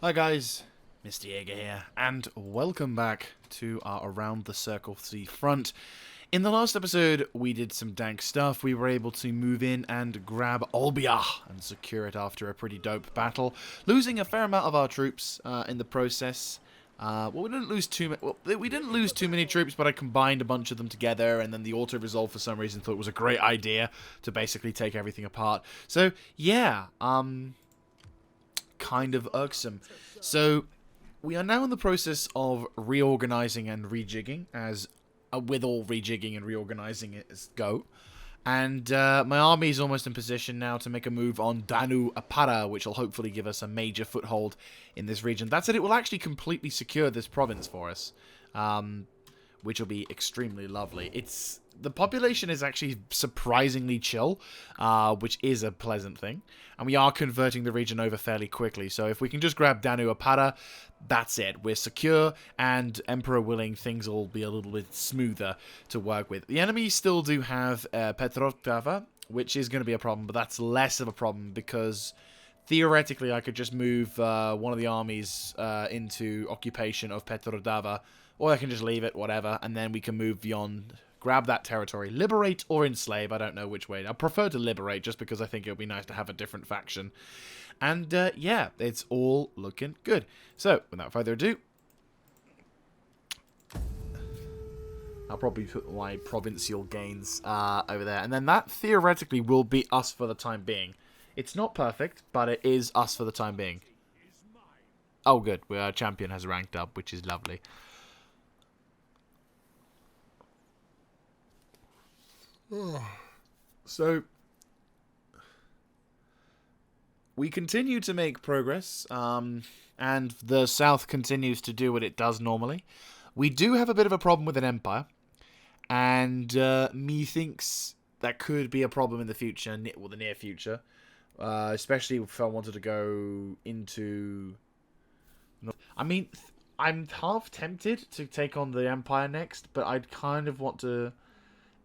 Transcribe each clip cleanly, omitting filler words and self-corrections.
Hi guys, Mr. Jaeger here, and welcome back to our Around the Circle Sea front. In the last episode, we did some dank stuff. We were able to move in and grab Olbia and secure it after a pretty dope battle, losing a fair amount of our troops in the process. We didn't lose too many troops, but I combined a bunch of them together, and then the auto-resolve for some reason thought it was a great idea to basically take everything apart. So, yeah, kind of irksome. So we are now in the process of reorganizing and rejigging, as with all rejigging and reorganizing it as go. And my army is almost in position now to make a move on Impera, which will hopefully give us a major foothold in this region. That said, it will actually completely secure this province for us, which will be extremely lovely. The population is actually surprisingly chill, which is a pleasant thing. And we are converting the region over fairly quickly. So if we can just grab Impera, that's it. We're secure, and Emperor willing, things will be a little bit smoother to work with. The enemies still do have Petrotava, which is going to be a problem, but that's less of a problem because theoretically I could just move one of the armies into occupation of Petrodava, or I can just leave it, whatever, and then we can move beyond, grab that territory, liberate or enslave, I don't know which way. I prefer to liberate just because I think it would be nice to have a different faction. And yeah, it's all looking good. So, without further ado, I'll probably put my provincial gains over there, and then that theoretically will be us for the time being. It's not perfect, but it is us for the time being. Oh good, our champion has ranked up, which is lovely. So, we continue to make progress, and the south continues to do what it does normally. We do have a bit of a problem with an empire, and methinks that could be a problem in the future, well, the near future, especially if I wanted to go into... I mean, I'm half tempted to take on the empire next, but I'd kind of want to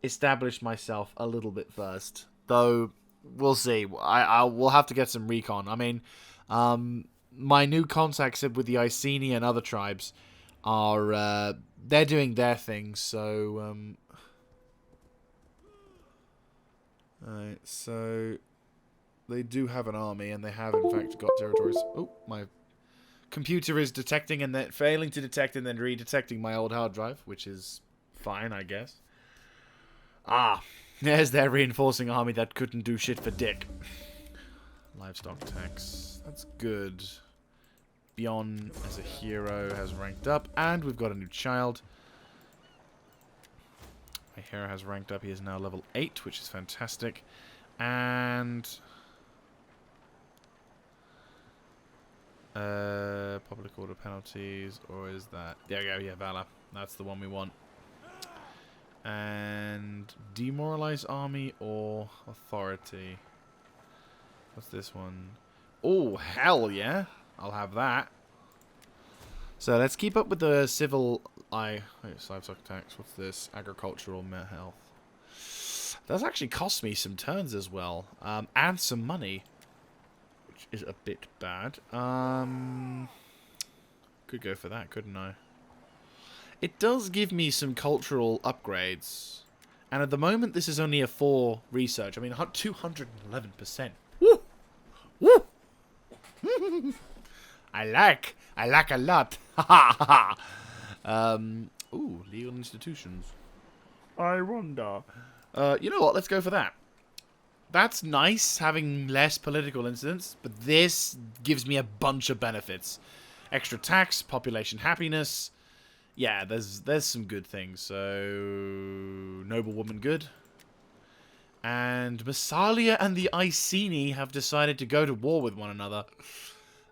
establish myself a little bit first, though we'll see. We'll have to get some recon. I mean, my new contacts with the Iceni and other tribes are they're doing their thing, so alright, so they do have an army, and they have in fact got territories. Oh, my computer is detecting and then failing to detect and then redetecting my old hard drive, which is fine, I guess. Ah, there's their reinforcing army that couldn't do shit for dick. Livestock tax. That's good. Bion, as a hero, has ranked up. And we've got a new child. My hero has ranked up. He is now level 8, which is fantastic. And... public order penalties. Or is that... There we go, yeah, Valor. That's the one we want. And demoralize army or authority. What's this one? Oh, hell yeah. I'll have that. So let's keep up with the civil... livestock tax. What's this? Agricultural health. That's actually cost me some turns as well. And some money. Which is a bit bad. Could go for that, couldn't I? It does give me some cultural upgrades. And at the moment, this is only a 4 research. I mean, 211%. Woo! Woo! I like a lot. Ha ha ha. Ooh, legal institutions. I wonder. You know what? Let's go for that. That's nice, having less political incidents, but this gives me a bunch of benefits. Extra tax, population happiness. Yeah, there's some good things. So, noblewoman good. And Massalia and the Iceni have decided to go to war with one another.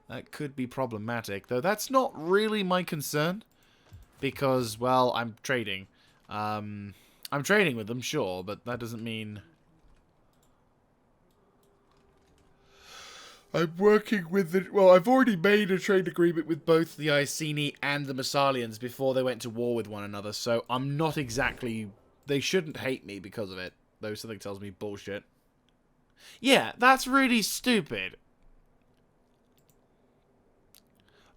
That could be problematic, though that's not really my concern. Because, well, I'm trading. I'm trading with them, sure, but that doesn't mean... I'm working with the... Well, I've already made a trade agreement with both the Iceni and the Massalians before they went to war with one another, so I'm not exactly... They shouldn't hate me because of it, though something tells me bullshit. Yeah, that's really stupid.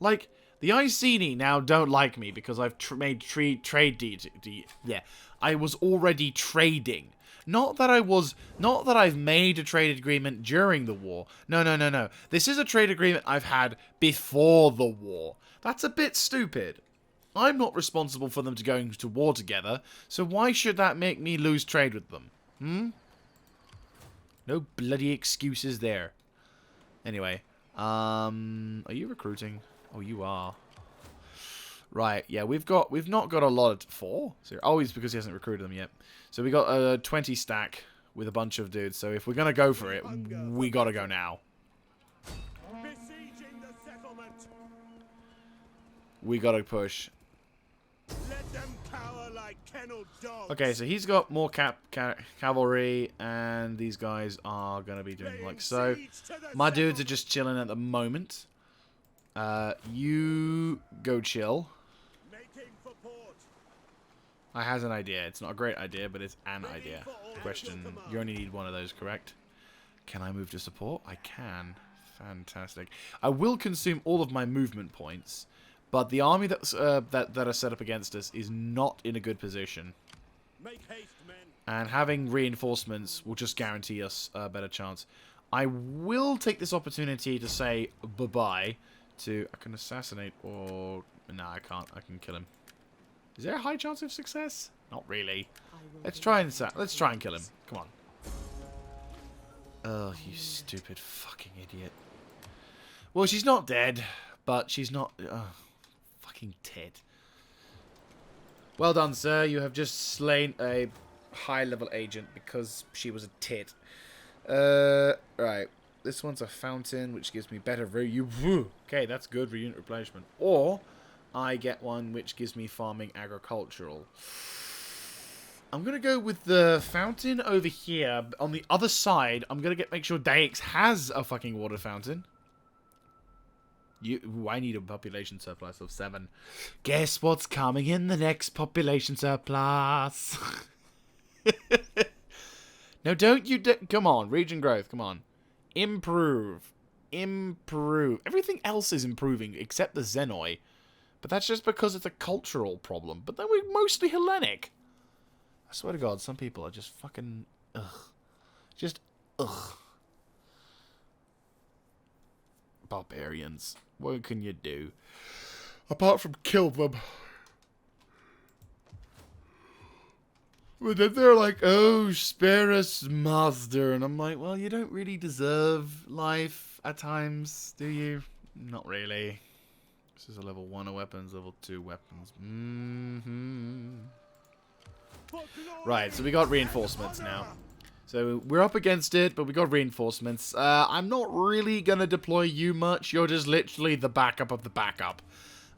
Like, the Iceni now don't like me because I've made trade yeah, I was already trading. Not that I've made a trade agreement during the war. No, no, no, no. This is a trade agreement I've had before the war. That's a bit stupid. I'm not responsible for them going to war together, so why should that make me lose trade with them? No bloody excuses there. Anyway, are you recruiting? Oh, you are. Right, yeah, we've not got a lot of 4. So, oh, it's because he hasn't recruited them yet. So we got a 20 stack with a bunch of dudes. So if we're gonna go for it, we gotta go now. We gotta push. Let them cower like kennel dogs. Okay, so he's got more cavalry, and these guys are gonna be doing like so. My dudes are just chilling at the moment. You go chill. I has an idea. It's not a great idea, but it's an idea. Question. You only need one of those, correct? Can I move to support? I can. Fantastic. I will consume all of my movement points, but the army that's that are set up against us is not in a good position. Make haste, men. And having reinforcements will just guarantee us a better chance. I will take this opportunity to say bye-bye to... I can assassinate or... No, I can't. I can kill him. Is there a high chance of success? Not really. Let's try and kill him. Come on. Oh, you stupid fucking idiot. Well, she's not dead, but she's not... fucking tit. Well done, sir. You have just slain a high-level agent because she was a tit. Right. This one's a fountain, which gives me better... Okay, that's good reunit replacement. Or... I get one which gives me farming agricultural. I'm going to go with the fountain over here. On the other side, I'm going to make sure Daix has a fucking water fountain. I need a population surplus of 7. Guess what's coming in the next population surplus? No, don't you... Come on, region growth, come on. Improve. Improve. Everything else is improving except the Zenoi. But that's just because it's a cultural problem. But then we're mostly Hellenic. I swear to God, some people are just fucking... Ugh. Just... Ugh. Barbarians. What can you do? Apart from kill them. But then they're like, oh, spare us, master. And I'm like, well, you don't really deserve life at times, do you? Not really. This is a level 1 of weapons, level 2 weapons. Right, so we got reinforcements now. So we're up against it, but we got reinforcements. I'm not really going to deploy you much. You're just literally the backup of the backup.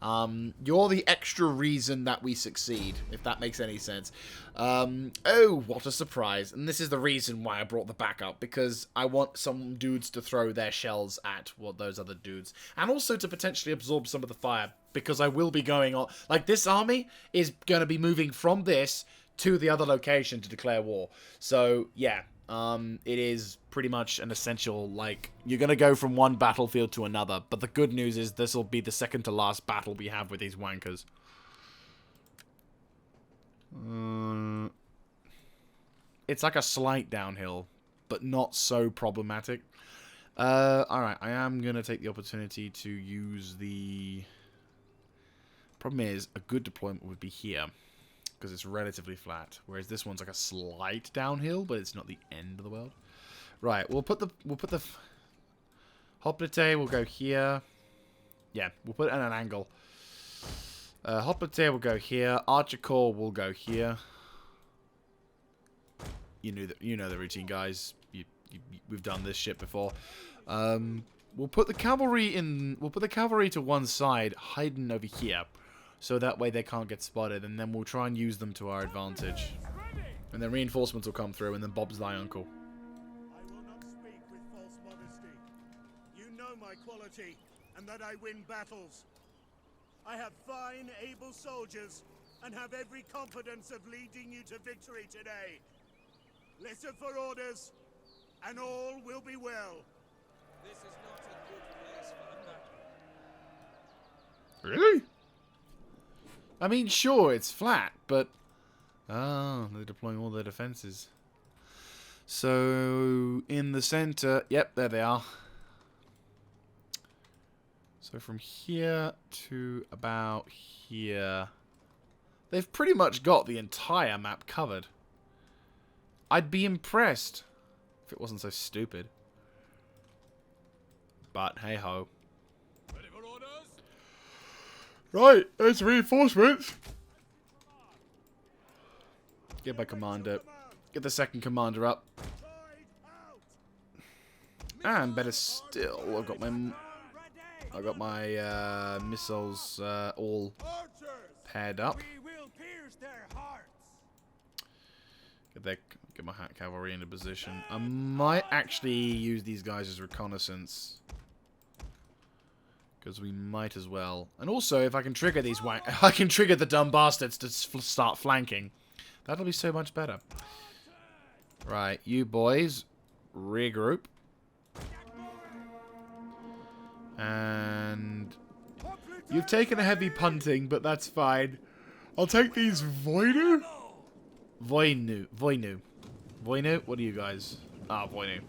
You're the extra reason that we succeed, if that makes any sense. Oh, what a surprise. And this is the reason why I brought the backup, because I want some dudes to throw their shells at those other dudes. And also to potentially absorb some of the fire, because I will be going on... Like, this army is going to be moving from this to the other location to declare war. So, yeah. It is pretty much an essential, like, you're going to go from one battlefield to another, but the good news is this will be the second to last battle we have with these wankers. It's like a slight downhill, but not so problematic. Alright, I am going to take the opportunity to use the... Problem is, a good deployment would be here. Because it's relatively flat, whereas this one's like a slight downhill, but it's not the end of the world. Right, we'll put the Hoplite will go here. Yeah, we'll put it at an angle. Hoplite will go here. Archer Corps will go here. You know the routine, guys. We've done this shit before. We'll put the cavalry in. We'll put the cavalry to one side, hiding over here. So that way they can't get spotted, and then we'll try and use them to our advantage. And then reinforcements will come through, and then Bob's thy uncle. I will not speak with false modesty. You know my quality, and that I win battles. I have fine, able soldiers, and have every confidence of leading you to victory today. Listen for orders, and all will be well. This is not a good place for a battle. Really? I mean, sure, it's flat, but... Oh, they're deploying all their defenses. So, in the center... Yep, there they are. So from here to about here... They've pretty much got the entire map covered. I'd be impressed if it wasn't so stupid. But, hey-ho. Right, there's reinforcements. Get my commander. Get the second commander up. And better still, I've got my missiles all paired up. Get my cavalry into position. I might actually use these guys as reconnaissance. Because we might as well. And also, if I can trigger these I can trigger the dumb bastards to start flanking. That'll be so much better. Right, you boys, regroup. And you've taken a heavy punting, but that's fine. I'll take these Voinu? Voinu. What are you guys? Ah, Voinu.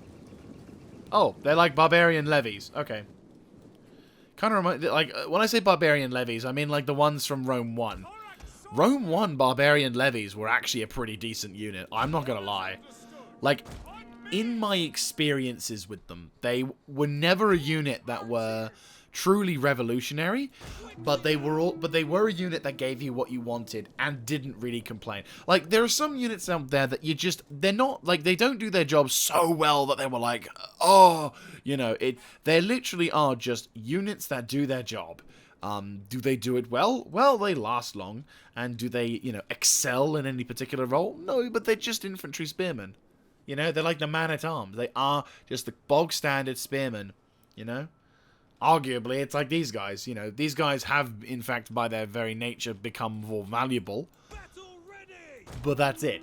Oh, they're like barbarian levies. Okay. Kind of remind, like, when I say barbarian levies, I mean like the ones from Rome 1. Rome 1 barbarian levies were actually a pretty decent unit. I'm not gonna lie. Like, in my experiences with them, they were never a unit that were truly revolutionary, but they were a unit that gave you what you wanted and didn't really complain. Like, there are some units out there that they're not, like, they don't do their job so well that they were like, oh, you know, they literally are just units that do their job. Do they do it well? Well, they last long. And do they, you know, excel in any particular role? No, but they're just infantry spearmen. You know, they're like the man-at-arms. They are just the bog-standard spearmen, you know? Arguably, it's like these guys, you know. These guys have, in fact, by their very nature, become more valuable. But that's it.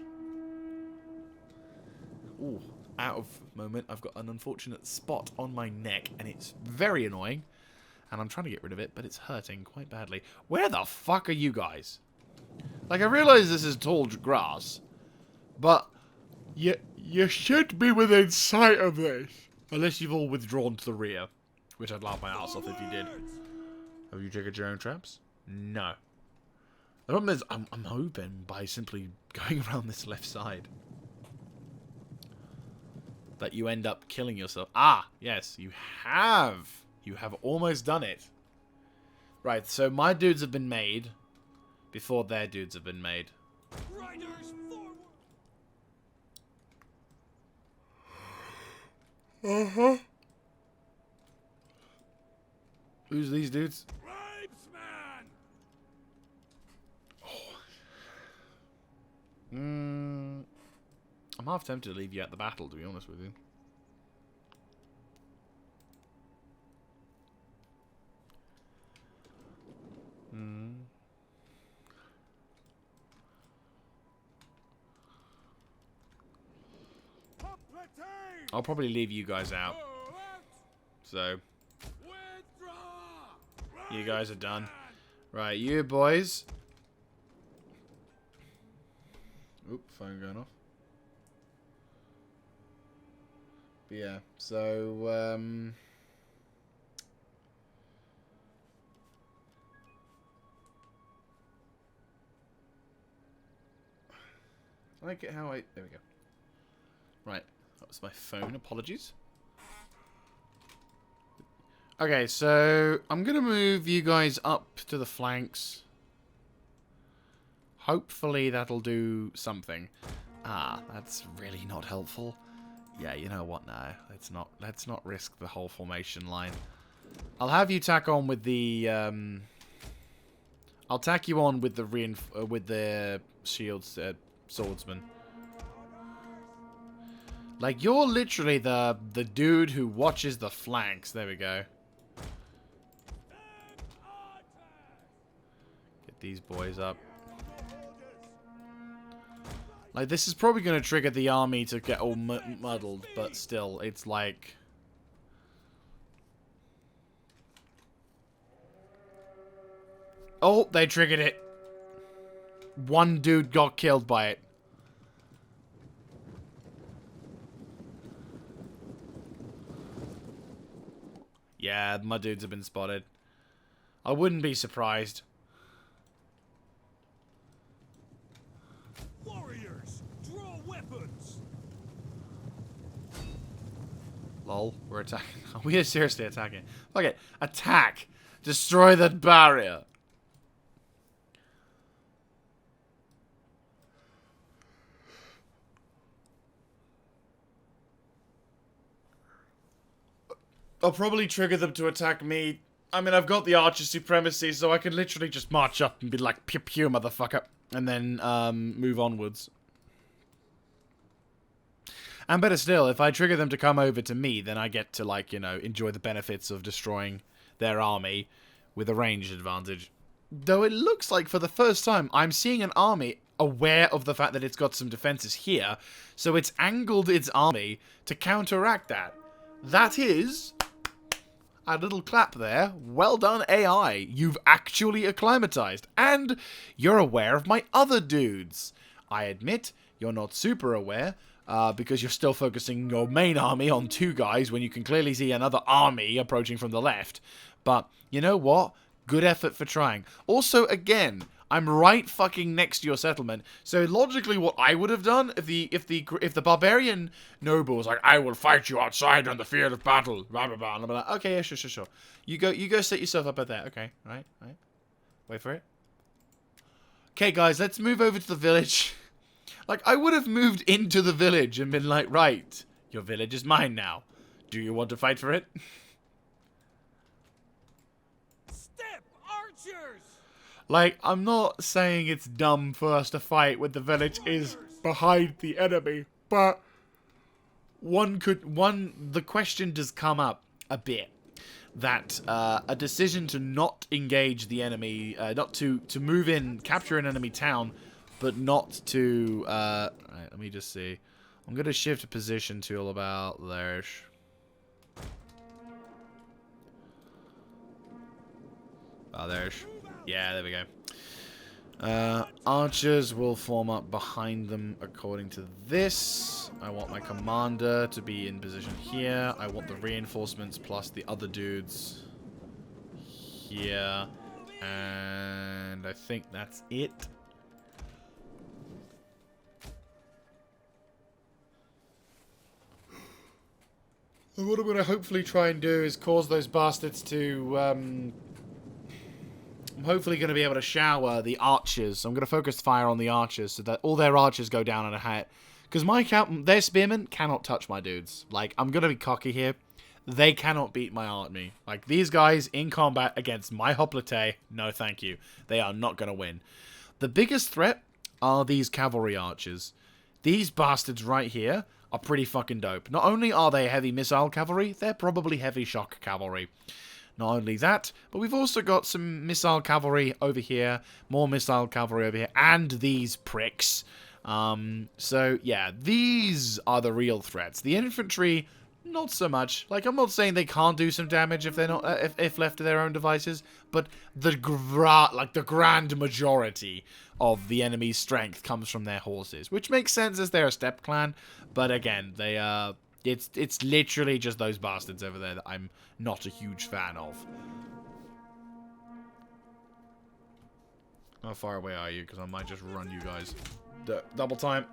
Ooh, out of moment. I've got an unfortunate spot on my neck, and it's very annoying. And I'm trying to get rid of it, but it's hurting quite badly. Where the fuck are you guys? Like, I realize this is tall grass, but you should be within sight of this. Unless you've all withdrawn to the rear. Which I'd laugh my ass off if you did. Have you triggered your own traps? No. The problem is, I'm hoping by simply going around this left side that you end up killing yourself. Ah, yes, you have. You have almost done it. Right, so my dudes have been made before their dudes have been made. Riders forward. Uh-huh. Who's these dudes? I'm half tempted to leave you at the battle, to be honest with you. I'll probably leave you guys out. So, you guys are done. Right, you boys. Oop, phone going off. But yeah, so, I like it how there we go. Right, that was my phone, apologies. Okay, so I'm going to move you guys up to the flanks. Hopefully that'll do something. Ah, that's really not helpful. Yeah, you know what? No, let's not risk the whole formation line. I'll have you tack on with the I'll tack you on with the shields swordsman. Like, you're literally the dude who watches the flanks. There we go. Get these boys up. Like, this is probably going to trigger the army to get all muddled, but still, it's like... Oh, they triggered it. One dude got killed by it. Yeah, my dudes have been spotted. I wouldn't be surprised. Warriors, draw weapons. Lol, we're attacking. We are seriously attacking. Fuck it. Attack. Destroy that barrier. I'll probably trigger them to attack me. I mean, I've got the archer supremacy, so I can literally just march up and be like, pew pew, motherfucker. And then, move onwards. And better still, if I trigger them to come over to me, then I get to, like, you know, enjoy the benefits of destroying their army with a ranged advantage. Though it looks like, for the first time, I'm seeing an army aware of the fact that it's got some defenses here, so it's angled its army to counteract that. That is a little clap there. Well done, AI. You've actually acclimatized. And you're aware of my other dudes. I admit, you're not super aware, because you're still focusing your main army on 2 guys when you can clearly see another army approaching from the left. But, you know what? Good effort for trying. Also, again, I'm right fucking next to your settlement. So logically, what I would have done if the barbarian noble was like, I will fight you outside on the field of battle, blah blah blah, and I'm like, okay, yeah, sure. You go set yourself up at that. Okay, right. Wait for it. Okay, guys, let's move over to the village. Like, I would have moved into the village and been like, right, your village is mine now. Do you want to fight for it? Step, archers! Like, I'm not saying it's dumb for us to fight when the village is behind the enemy, but the question does come up a bit that a decision to not engage the enemy, not to move in, capture an enemy town, but not to, right, let me just see. I'm going to shift position to all about there. Oh, there's... Yeah, there we go. Archers will form up behind them according to this. I want my commander to be in position here. I want the reinforcements plus the other dudes here. And I think that's it. And what I'm going to hopefully try and do is cause those bastards to... I'm hopefully going to be able to shower the archers. I'm going to focus fire on the archers so that all their archers go down in a hat. Because their spearmen cannot touch my dudes. Like, I'm going to be cocky here. They cannot beat my army. Like, these guys in combat against my hoplite, no thank you. They are not going to win. The biggest threat are these cavalry archers. These bastards right here are pretty fucking dope. Not only are they heavy missile cavalry, they're probably heavy shock cavalry. Not only that, but we've also got some missile cavalry over here, more missile cavalry over here, and these pricks. So, yeah, these are the real threats. The infantry, not so much. Like, I'm not saying they can't do some damage if they're not, if left to their own devices, but the grand majority of the enemy's strength comes from their horses, which makes sense as they're a steppe clan. But again, they it's literally just those bastards over there that I'm not a huge fan of. How far away are you? Because I might just run you guys. Double time.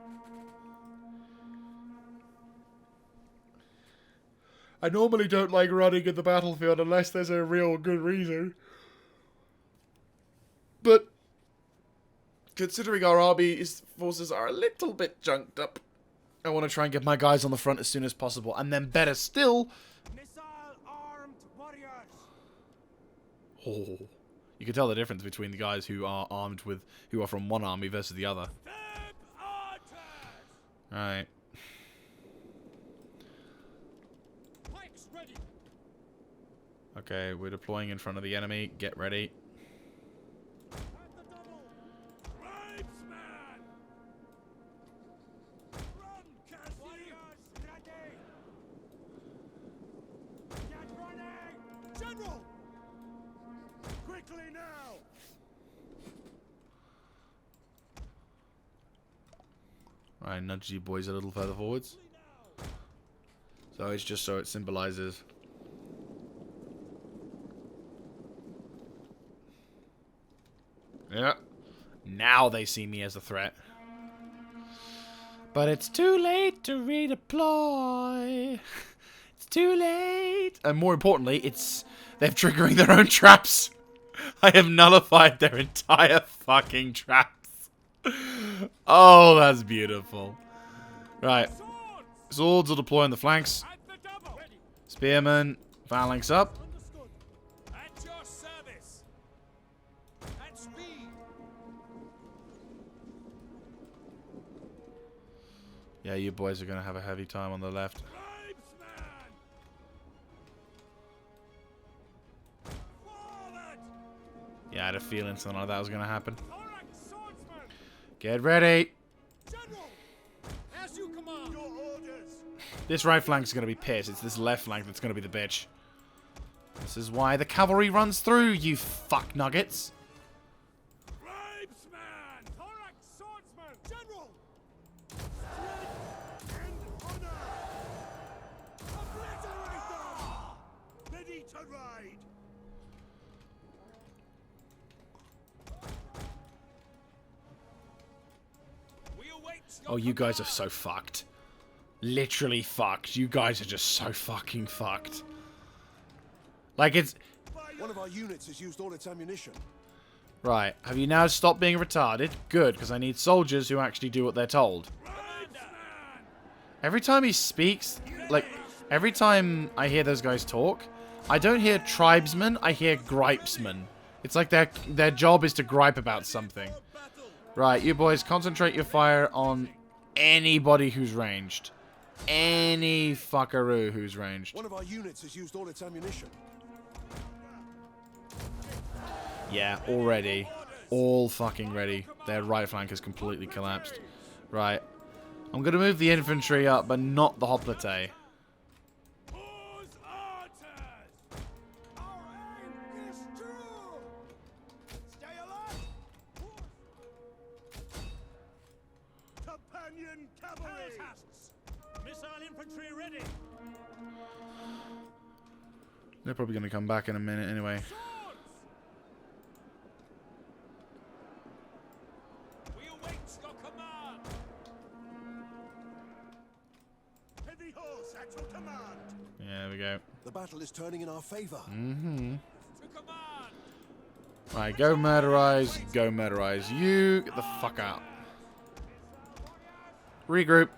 I normally don't like running in the battlefield unless there's a real good reason. But considering our army's forces are a little bit junked up, I want to try and get my guys on the front as soon as possible. And then better still... Missile-armed warriors! Oh, you can tell the difference between the guys who are armed with... who are from one army versus the other. Alright. Okay, we're deploying in front of the enemy. Get ready. General! Quickly now! Right, nudge you boys a little further forwards. So it's just so it symbolizes. Yeah. Now they see me as a threat. But it's too late to redeploy. It's too late. And more importantly, they're triggering their own traps. I have nullified their entire fucking traps. Oh, that's beautiful. Right. Swords will deploy on the flanks. Spearmen, phalanx up. At your service. At speed. Yeah, you boys are going to have a heavy time on the left. Yeah, I had a feeling something like that was going to happen. Get ready. General, as you command. Your orders. This right flank is going to be pissed. It's this left flank that's going to be the bitch. This is why the cavalry runs through, you fuck nuggets. Tribesman! Thorax swordsman! General! Strength and honor! Obliterate them! Ready to ride! We await your Oh, you guys are so fucked. Literally fucked. You guys are just so fucking fucked. Like, it's... One of our units has used all its ammunition. Right. Have you now stopped being retarded? Good, because I need soldiers who actually do what they're told. Every time he speaks, like, every time I hear those guys talk, I don't hear tribesmen, I hear gripesmen. It's like their job is to gripe about something. Right, you boys, concentrate your fire on anybody who's ranged. Any fuckaroo who's ranged. One of our units has used all its ammunition. Yeah, already. All fucking ready. Their right flank has completely collapsed. Right. I'm going to move the infantry up, but not the hoplite. Whose orders? Our aim is true! Stay alert! Companion cavalry! Missile infantry ready! They're probably going to come back in a minute anyway. We await your command! Heavy horse at your command! Yeah, there we go. The battle is turning in our favor. Mm-hmm. To command! Right, go murderize. Go murderize. You get the fuck out. Regroup.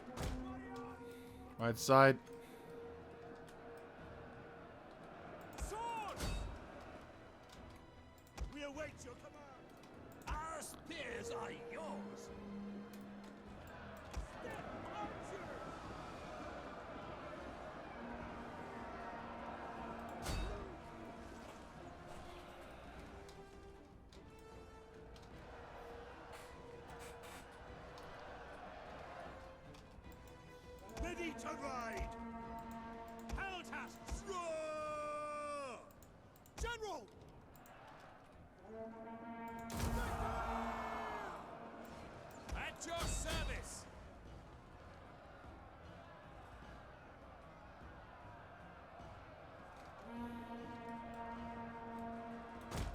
Right side. Swords! We await your command! Our spears are yours! Step archer! Ready to ride! Peltasts! Roar! General! At your service!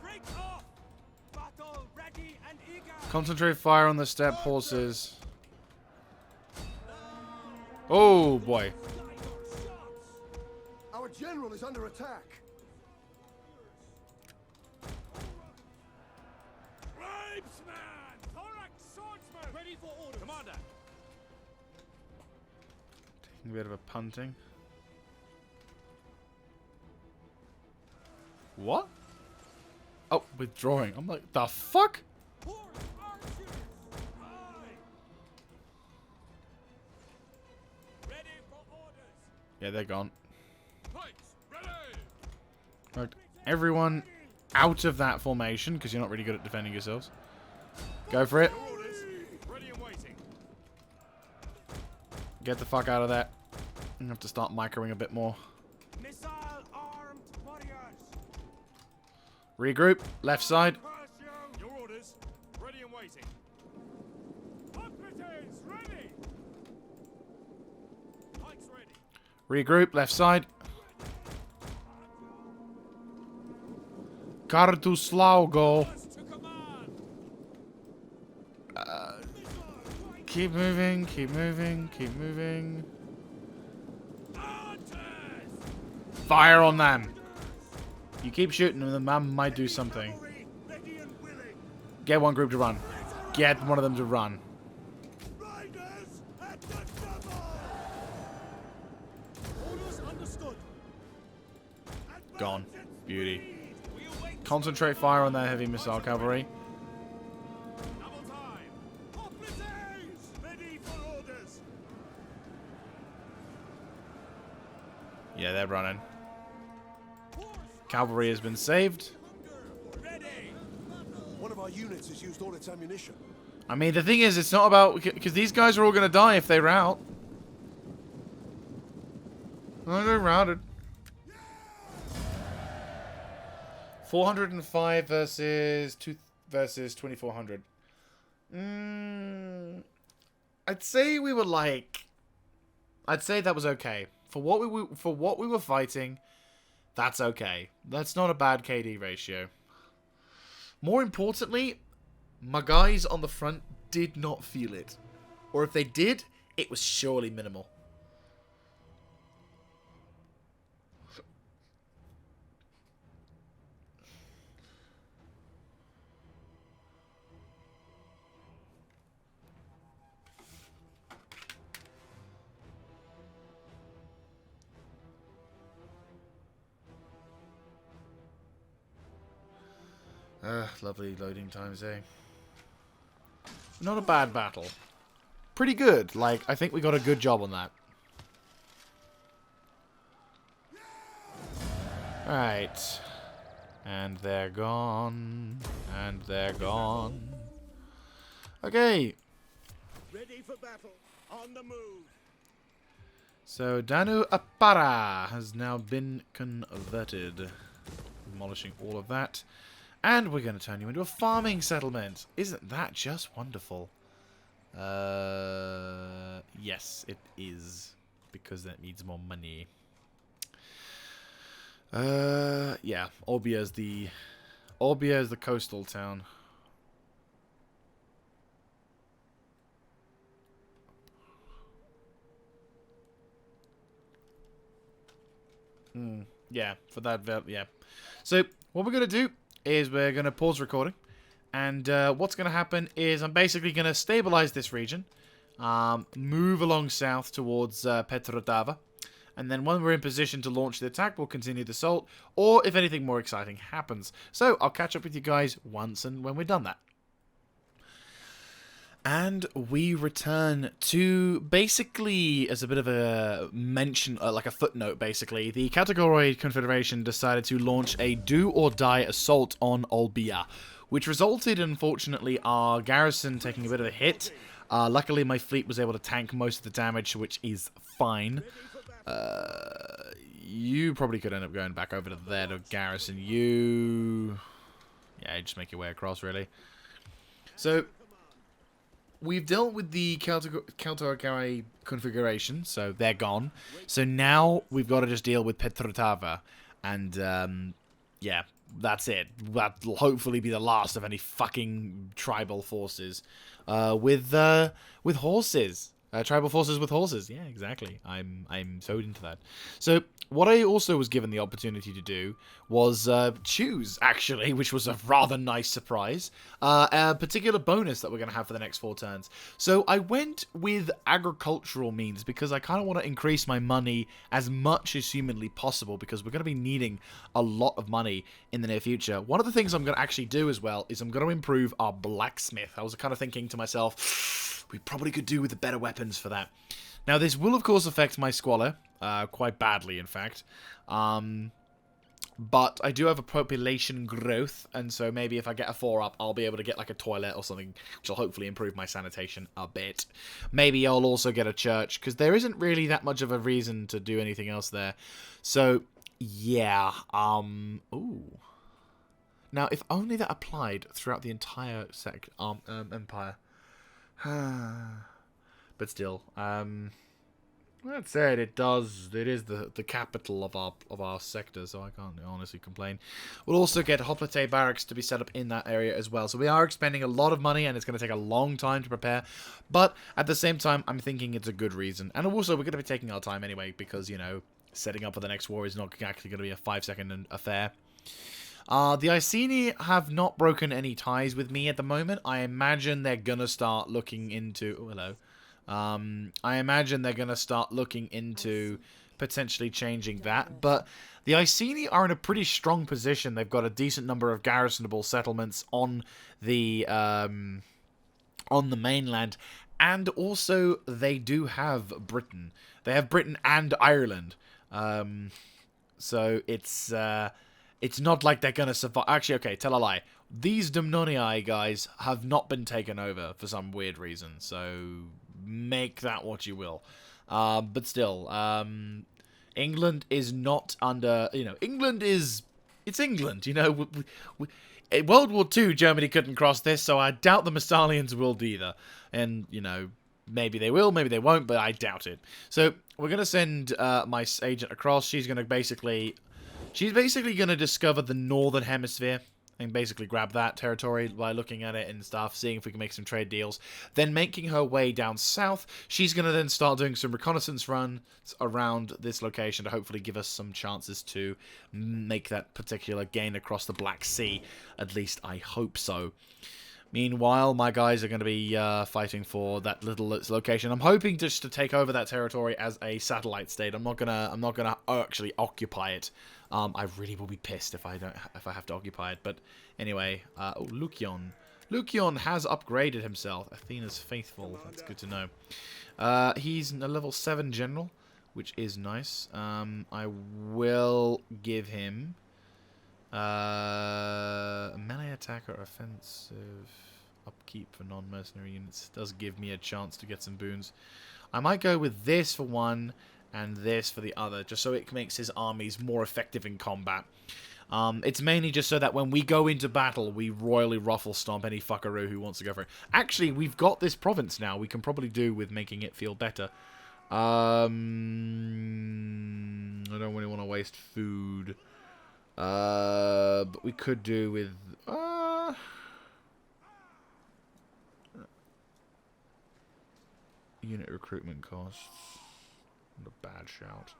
Break off! Battle ready and eager! Concentrate fire on the steppe horses. Oh boy. Our general is under attack. Tribesman! Thorax swordsman! Ready for orders! Commander! Taking a bit of a punting. What? Oh, withdrawing. I'm like, the fuck? Horse archers! Aye! Ready for orders! Yeah, they're gone. Pikes, ready! Right. Everyone out of that formation, because you're not really good at defending yourselves. Go for it. Orders! Ready and waiting! Get the fuck out of there. I have to start microing a bit more. Missile-armed warriors! Regroup. Left side. Your orders! Ready and waiting! Hoplites, ready! Regroup, left side. Kartuslaugo. Keep moving, keep moving, keep moving. Fire on them. You keep shooting them, the man might do something. Get one group to run. Get one of them to run. Gone. Beauty. Concentrate fire on that heavy missile cavalry. Yeah, they're running. Cavalry has been saved. One of our units has used all its ammunition. I mean, the thing is, it's not about... Because these guys are all going to die if they rout. Oh, they're routed. 405 versus 2400. I'd say we were like... I'd say that was okay. For what we were fighting, that's okay. That's not a bad KD ratio. More importantly, my guys on the front did not feel it. Or if they did, it was surely minimal. Lovely loading times, eh? Not a bad battle. Pretty good. Like, I think we got a good job on that. Alright. And they're gone. And they're gone. Okay. Ready for battle. On the move. So, Danu Apara has now been converted. Demolishing all of that. And we're going to turn you into a farming settlement. Isn't that just wonderful? Yes, it is. Because that needs more money. Yeah. Olbia is the coastal town. Yeah, for that, yeah. So, what we're going to do is we're going to pause recording, and what's going to happen is I'm basically going to stabilize this region, move along south towards Petrotava, and then when we're in position to launch the attack, we'll continue the assault, or if anything more exciting happens. So I'll catch up with you guys once and when we're done that. And we return to, basically, as a bit of a mention, like a footnote, basically, the Categoroid Confederation decided to launch a do-or-die assault on Olbia, which resulted, unfortunately, our garrison taking a bit of a hit. Luckily, my fleet was able to tank most of the damage, which is fine. You probably could end up going back over to there to garrison. Yeah, just make your way across, really. So... we've dealt with the Categoroid configuration, so they're gone. So now we've got to just deal with Petrotava. And, yeah, that's it. That'll hopefully be the last of any fucking tribal forces. With horses. Tribal forces with horses. Yeah, exactly. I'm so into that. So, what I also was given the opportunity to do was choose, actually, which was a rather nice surprise, a particular bonus that we're going to have for the next 4 turns. So, I went with agricultural means because I kind of want to increase my money as much as humanly possible because we're going to be needing a lot of money in the near future. One of the things I'm going to actually do as well is I'm going to improve our blacksmith. I was kind of thinking to myself, we probably could do with the better weapons for that. Now, this will, of course, affect my squalor, quite badly, in fact. But I do have a population growth, and so maybe if I get a 4-up, I'll be able to get, like, a toilet or something, which will hopefully improve my sanitation a bit. Maybe I'll also get a church, because there isn't really that much of a reason to do anything else there. So, yeah, ooh. Now, if only that applied throughout the entire empire. But still, That said, it does. It is the capital of our sector, so I can't honestly complain. We'll also get Hoplite barracks to be set up in that area as well. So we are expending a lot of money, and it's going to take a long time to prepare. But at the same time, I'm thinking it's a good reason. And also, we're going to be taking our time anyway, because you know, setting up for the next war is not actually going to be a 5-second affair. The Iceni have not broken any ties with me at the moment. I imagine they're going to start looking into... Oh, hello. I imagine they're going to start looking into potentially changing that. But the Iceni are in a pretty strong position. They've got a decent number of garrisonable settlements on the mainland. And also, they do have Britain. They have Britain and Ireland. So it's not like they're going to survive. Actually, okay, tell a lie. These Dumnonii guys have not been taken over for some weird reason. So make that what you will. But still, England is not under, you know, it's England, you know. In World War II, Germany couldn't cross this, so I doubt the Massalians will either. And, you know, maybe they will, maybe they won't, but I doubt it. So we're going to send my agent across. She's basically going to discover the Northern Hemisphere and basically grab that territory by looking at it and stuff, seeing if we can make some trade deals. Then making her way down south, she's going to then start doing some reconnaissance runs around this location to hopefully give us some chances to make that particular gain across the Black Sea. At least I hope so. Meanwhile, my guys are going to be fighting for that little location. I'm hoping just to take over that territory as a satellite state. I'm not gonna actually occupy it. I really will be pissed if I have to occupy it. But anyway, oh, Lucian. Lucian has upgraded himself. Athena's faithful. That's good to know. He's a level 7 general, which is nice. I will give him melee attack or offensive upkeep for non-mercenary units. Does give me a chance to get some boons. I might go with this for one and this for the other, just so it makes his armies more effective in combat. It's mainly just so that when we go into battle, we royally ruffle stomp any fuckaroo who wants to go for it. Actually, we've got this province now. We can probably do with making it feel better. I don't really want to waste food. But we could do with unit recruitment costs. Not a bad shout.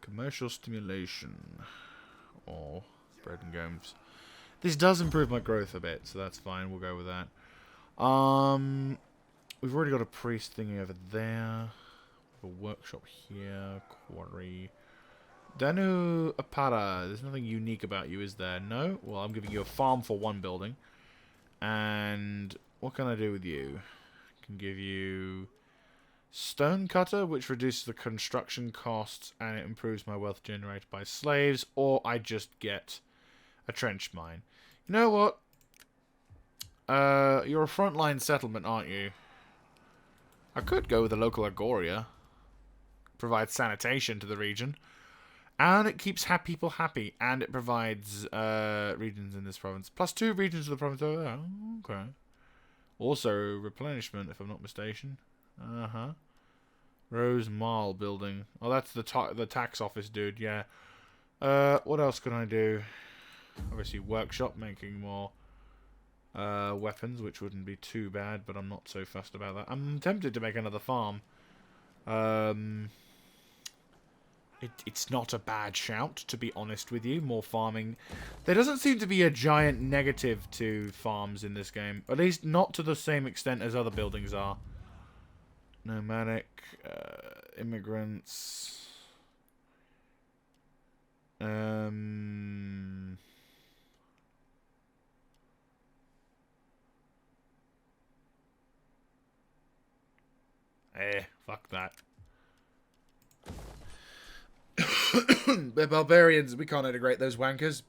Commercial stimulation or bread and games. This does improve my growth a bit, so that's fine. We'll go with that. We've already got a priest thingy over there. A workshop here, quarry. Danu Apara, there's nothing unique about you, is there? No? Well, I'm giving you a farm for one building. And what can I do with you? I can give you stone cutter, which reduces the construction costs and it improves my wealth generated by slaves, or I just get a trench mine. You know what? You're a frontline settlement, aren't you? I could go with a local Agoria. Provides sanitation to the region, and it keeps people happy, and it provides regions in this province. +2 regions of the province over there. Okay. Also replenishment, if I'm not mistaken. Rose Mall building. Oh, that's the tax office dude. Yeah. What else can I do? Obviously workshop, making more weapons, which wouldn't be too bad, but I'm not so fussed about that. I'm tempted to make another farm. It's not a bad shout, to be honest with you. More farming. There doesn't seem to be a giant negative to farms in this game. At least not to the same extent as other buildings are. Nomadic. Immigrants. Fuck that. They're barbarians. We can't integrate those wankers.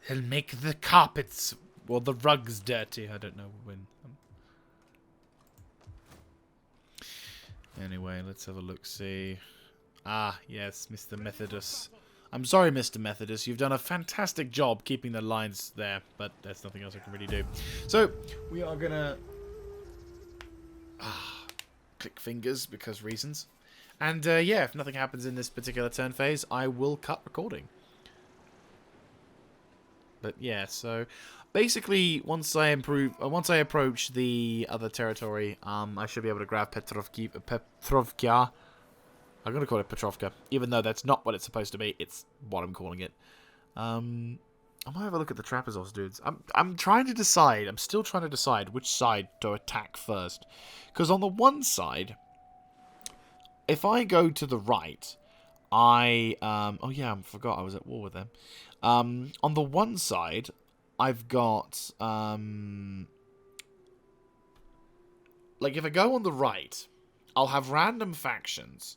He'll make the carpets or the rugs dirty. I don't know when. Anyway, let's have a look. See. Ah, yes, Mr. Methodus. I'm sorry, Mr. Methodist. You've done a fantastic job keeping the lines there, but there's nothing else I can really do. So, we are gonna... click fingers because reasons. And, yeah, if nothing happens in this particular turn phase, I will cut recording. But, yeah, so... Basically, once I approach the other territory, I should be able to grab Petrovka. I'm going to call it Petrovka, even though that's not what it's supposed to be. It's what I'm calling it. I might have a look at the Trapezoids, dudes. I'm trying to decide. I'm still trying to decide which side to attack first. Because on the one side, if I go to the right, oh yeah, I forgot I was at war with them. On the one side, I've got... like, if I go on the right, I'll have random factions...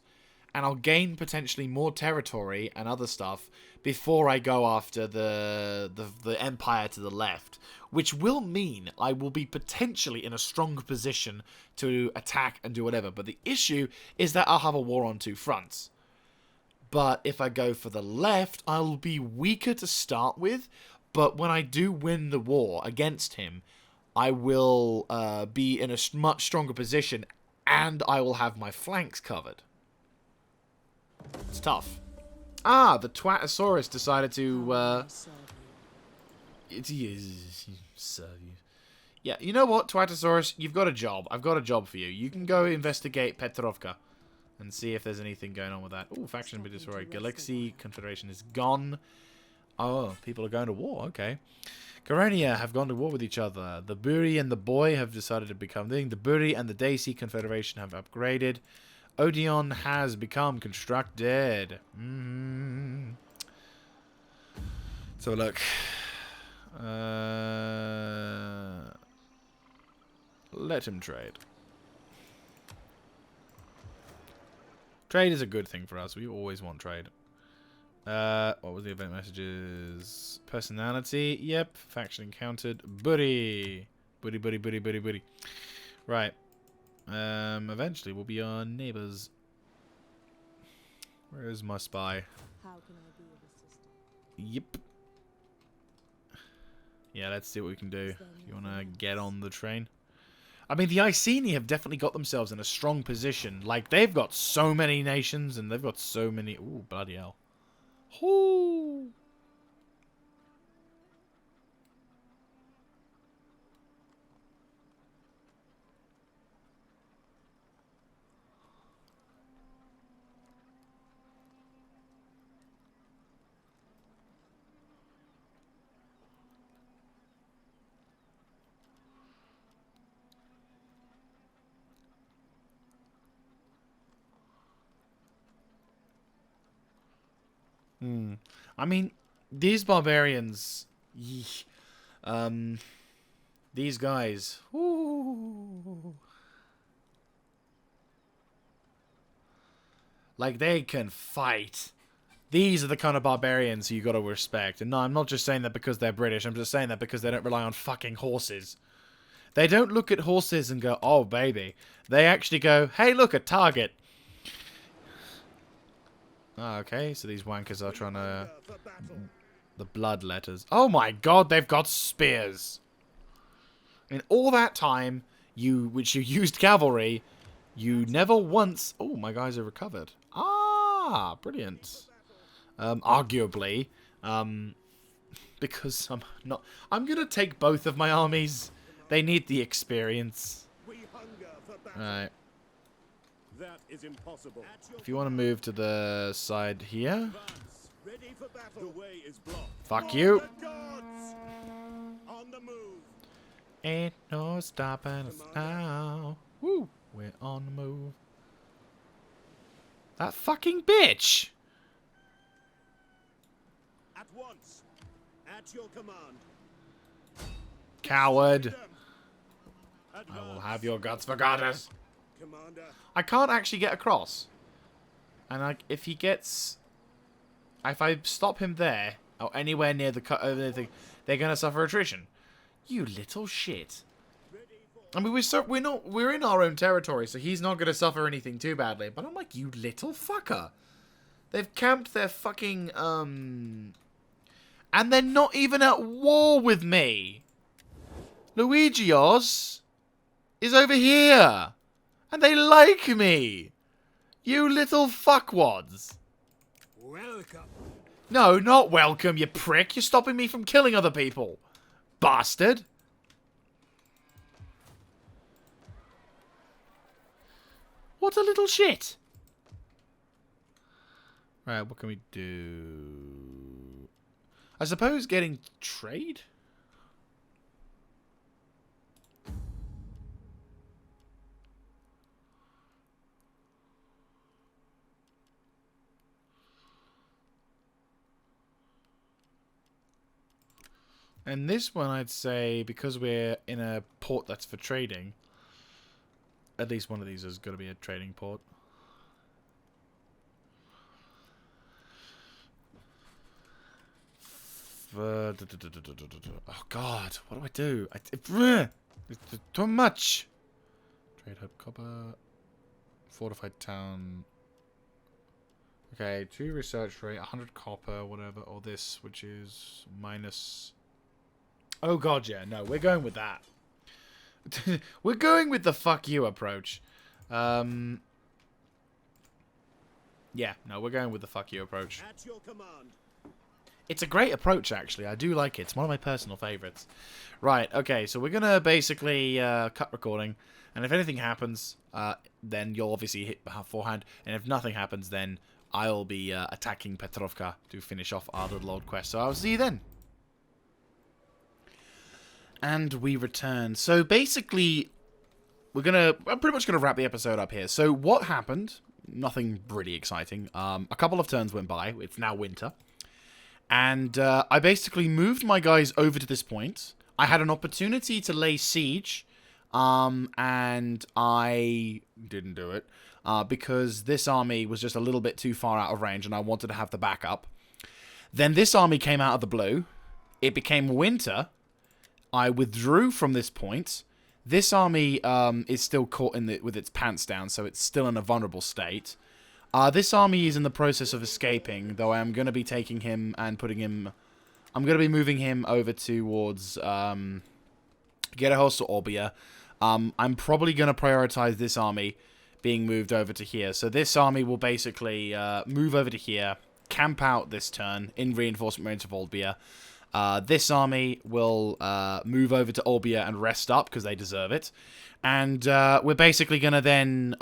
and I'll gain potentially more territory and other stuff before I go after the empire to the left. Which will mean I will be potentially in a strong position to attack and do whatever. But the issue is that I'll have a war on two fronts. But if I go for the left, I'll be weaker to start with. But when I do win the war against him, I will be in a much stronger position. And I will have my flanks covered. It's tough. Ah, the Twatosaurus decided to, serve you. Yeah, you know what, Twatosaurus? You've got a job. I've got a job for you. You can go investigate Petrovka and see if there's anything going on with that. Ooh, faction been destroyed. Galaxy Confederation is gone. Oh, people are going to war. Okay. Caronia have gone to war with each other. The Buri and the Boy have decided to become the Buri and the Daisy Confederation have upgraded. Odeon has become constructed. So look. Let him trade. Trade is a good thing for us. We always want trade. What was the event messages? Personality. Yep. Faction encountered. Buddy. Buddy. Right. Eventually we'll be our neighbors. Where is my spy? How can I be of assistance? Yep. Yeah, let's see what we can do. You wanna get on the train? I mean, the Iceni have definitely got themselves in a strong position. Like, they've got so many nations, and they've got so many... Ooh, bloody hell. Ooh. I mean, these barbarians, these guys, ooh, like they can fight. These are the kind of barbarians you got to respect. And no, I'm not just saying that because they're British. I'm just saying that because they don't rely on fucking horses. They don't look at horses and go, "Oh baby." They actually go, "Hey, look, a target." Oh, okay, so these wankers are trying to... The blood letters. Oh my god, they've got spears! In all that time, which you used cavalry, you never once... Oh, my guys are recovered. Ah, brilliant. Arguably, because I'm not... I'm gonna take both of my armies. They need the experience. Right. That is impossible. If you want to move to the side here, Ready for battle. The way is blocked. fuck you. The gods! On the move. Ain't no stopping us now. Woo, we're on the move. That fucking bitch. At once. At your command. Coward. I Advance. will have your guts for goddess. Commander. I can't actually get across. And if he gets... If I stop him there, or anywhere near the cut over the, they're going to suffer attrition. You little shit. I mean, we're in our own territory, so he's not going to suffer anything too badly. But I'm like, you little fucker. They've camped their fucking, and they're not even at war with me. Luigi's is over here. And they like me. You little fuckwads. Welcome. No, not welcome, you prick. You're stopping me from killing other people. Bastard. What a little shit. Right, what can we do? I suppose getting trade? And this one, I'd say, because we're in a port that's for trading, at least one of these is going to be a trading port. Oh God, what do I do? It's too much. Trade hub copper, fortified town. Okay, 2 research rate, 100 copper, whatever, or this, which is minus. Oh God, yeah, no, we're going with that. We're going with the fuck you approach. Yeah, no, we're going with the fuck you approach. At your command. It's a great approach, actually. I do like it. It's one of my personal favorites. Right, okay, so we're going to basically cut recording. And if anything happens, then you'll obviously hit beforehand. And if nothing happens, then I'll be attacking Petrovka to finish off our little old quest. So I'll see you then. And we return. So basically, I'm pretty much going to wrap the episode up here. So what happened? Nothing really exciting. A couple of turns went by. It's now winter. And I basically moved my guys over to this point. I had an opportunity to lay siege. And I didn't do it. Because this army was just a little bit too far out of range. And I wanted to have the backup. Then this army came out of the blue. It became winter. I withdrew from this point. This army is still caught with its pants down, so it's still in a vulnerable state. This army is in the process of escaping, though I am going to be taking him and putting him. I'm going to be moving him over towards Gerahos or Olbia. I'm probably going to prioritize this army being moved over to here. So this army will basically move over to here, camp out this turn in reinforcement range of Olbia. This army will move over to Olbia and rest up because they deserve it. And we're basically going to then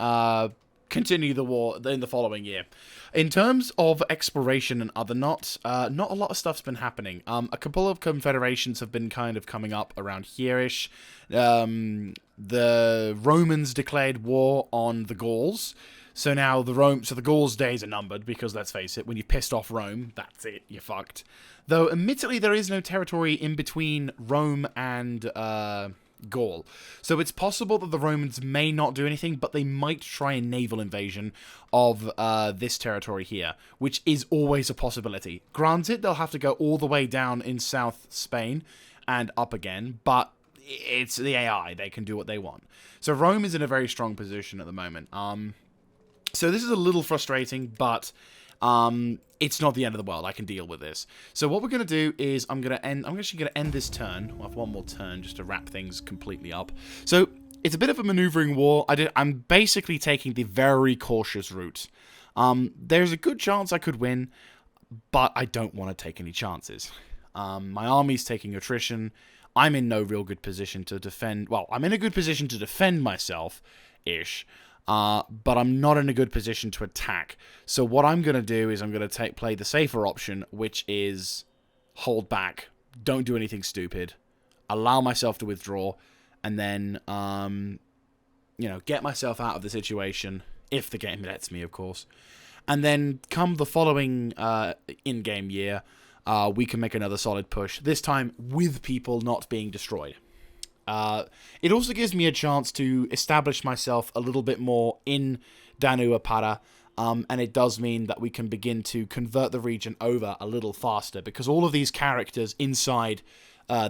continue the war in the following year. In terms of exploration and other not a lot of stuff's been happening. A couple of confederations have been kind of coming up around here-ish. The Romans declared war on the Gauls. So now the Gauls' days are numbered because, let's face it, when you've pissed off Rome, that's it, you're fucked. Though, admittedly, there is no territory in between Rome and Gaul. So it's possible that the Romans may not do anything, but they might try a naval invasion of this territory here, which is always a possibility. Granted, they'll have to go all the way down in South Spain and up again, but it's the AI. They can do what they want. So Rome is in a very strong position at the moment. So this is a little frustrating, but it's not the end of the world. I can deal with this. So what we're going to do is I'm actually going to end this turn. We'll have one more turn just to wrap things completely up. So it's a bit of a maneuvering war. I'm basically taking the very cautious route. There's a good chance I could win, but I don't want to take any chances. My army's taking attrition. I'm in no real good position to defend. Well, I'm in a good position to defend myself-ish. But I'm not in a good position to attack. So what I'm going to do is I'm going to play the safer option, which is hold back. Don't do anything stupid. Allow myself to withdraw. And then, get myself out of the situation. If the game lets me, of course. And then come the following in-game year, we can make another solid push. This time with people not being destroyed. It also gives me a chance to establish myself a little bit more in Impera, and it does mean that we can begin to convert the region over a little faster, because all of these characters inside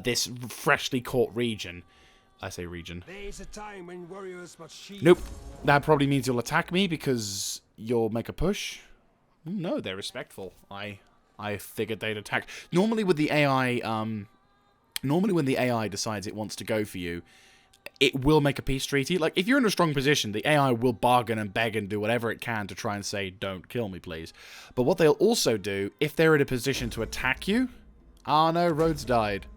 this freshly caught region, I say region. There's a time when warriors must sheathe. Nope, that probably means you'll attack me because you'll make a push. No, they're respectful. I figured they'd attack. Normally with the AI, normally when the AI decides it wants to go for you, it will make a peace treaty. Like, if you're in a strong position, the AI will bargain and beg and do whatever it can to try and say, don't kill me, please. But what they'll also do, if they're in a position to attack you... Ah, no, Rhodes died.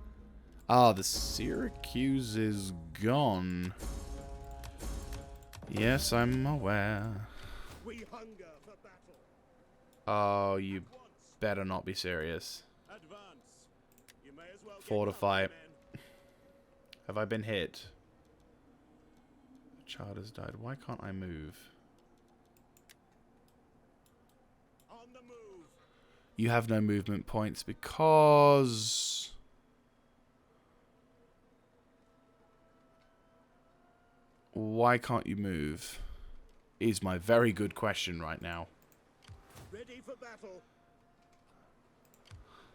Ah, the Syracuse is gone. Yes, I'm aware. We hunger for battle. Oh, you better not be serious. Advance. You may as well get Fortify. going, men. Have I been hit? The child has died. Why can't I move? On the move. You have no movement points because... Why can't you move? Is my very good question right now. Ready for battle.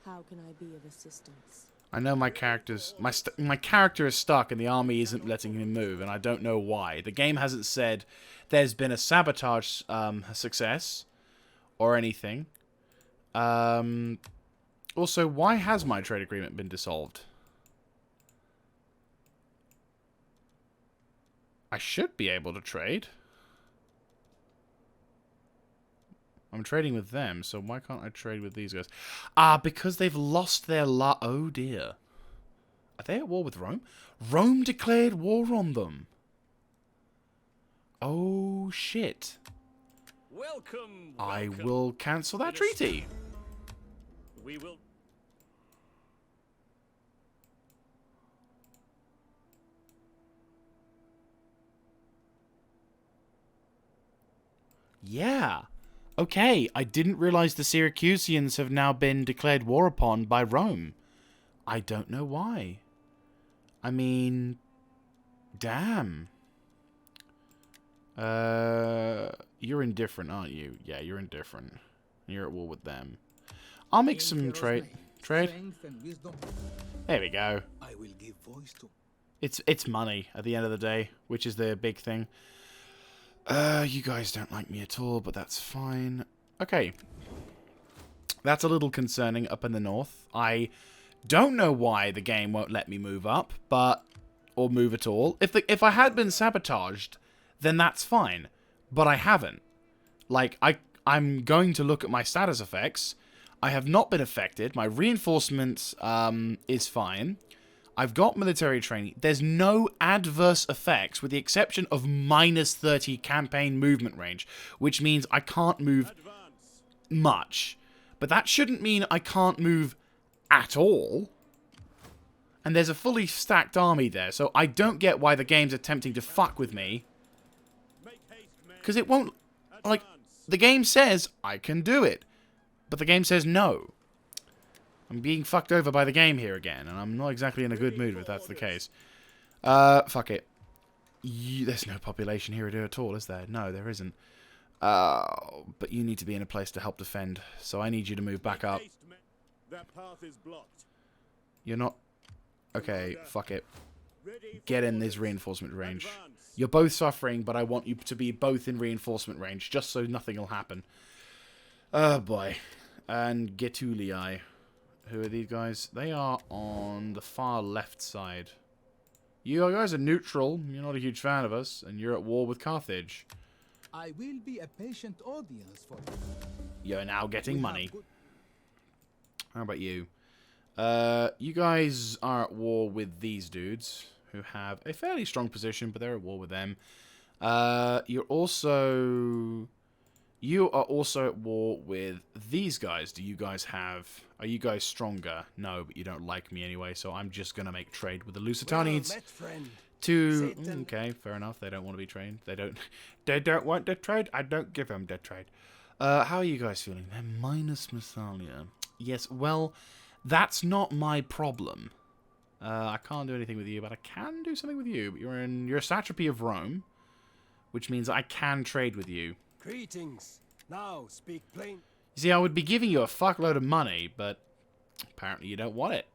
How can I be of assistance? I know my character's... My character is stuck and the army isn't letting him move, and I don't know why. The game hasn't said there's been a sabotage success or anything. Also, why has my trade agreement been dissolved? I should be able to trade. I'm trading with them, so why can't I trade with these guys? Ah, because they've lost their oh dear. Are they at war with Rome? Rome declared war on them. Oh, shit. Welcome. I will cancel that treaty. We will. Yeah. Okay, I didn't realize the Syracusans have now been declared war upon by Rome. I don't know why. I mean... Damn. You're indifferent, aren't you? Yeah, you're indifferent. You're at war with them. I'll make some trade. There we go. I will give voice to. It's money at the end of the day, which is the big thing. You guys don't like me at all, but that's fine. Okay. That's a little concerning up in the north. I don't know why the game won't let me move up, but... Or move at all. If I had been sabotaged, then that's fine. But I haven't. Like, I'm going to look at my status effects. I have not been affected. My reinforcement is fine. I've got military training. There's no adverse effects with the exception of -30 campaign movement range, which means I can't move much. But that shouldn't mean I can't move at all. And there's a fully stacked army there, so I don't get why the game's attempting to fuck with me. Because it won't... Like, the game says I can do it. But the game says no. I'm being fucked over by the game here again, and I'm not exactly in a good mood if that's the case. Fuck it. There's no population here at all, is there? No, there isn't. But you need to be in a place to help defend, so I need you to move back up. That path is blocked. You're not... Okay, fuck it. Get in this reinforcement range. You're both suffering, but I want you to be both in reinforcement range, just so nothing will happen. Oh, boy. And Getulii. Who are these guys? They are on the far left side. You guys are neutral. You're not a huge fan of us. And you're at war with Carthage. I will be a patient audience for you. You're now getting money. How about you? You guys are at war with these dudes. Who have a fairly strong position, but they're at war with them. You are also at war with these guys. Do you guys have... Are you guys stronger? No, but you don't like me anyway, so I'm just going to make trade with the Lusitanians. Well met, friend. To... Satan. Okay, fair enough. They don't want to be trained. They don't want to trade. I don't give them the trade. How are you guys feeling? They're minus Massalia. Yes, well, that's not my problem. I can't do anything with you, but I can do something with you. But you're a satrapy of Rome, which means I can trade with you. Greetings. Now speak plain. You see, I would be giving you a fuckload of money, but apparently you don't want it.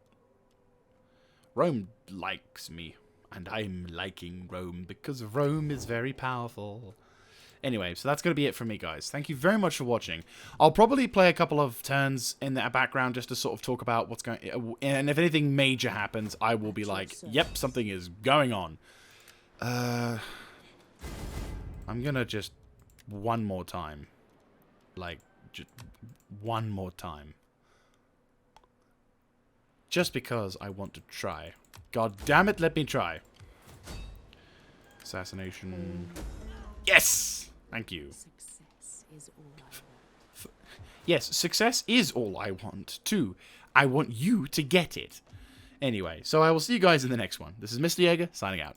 Rome likes me, and I'm liking Rome because Rome is very powerful. Anyway, so that's going to be it from me, guys. Thank you very much for watching. I'll probably play a couple of turns in the background just to sort of talk about what's going... And if anything major happens, I will be like, yep, something is going on. I'm going to just... one more time. Like, just one more time. Just because I want to try. God damn it, let me try. Assassination. Yes! Thank you. Success is all I want. Yes, success is all I want, too. I want you to get it. Anyway, so I will see you guys in the next one. This is Mr. Jaeger, signing out.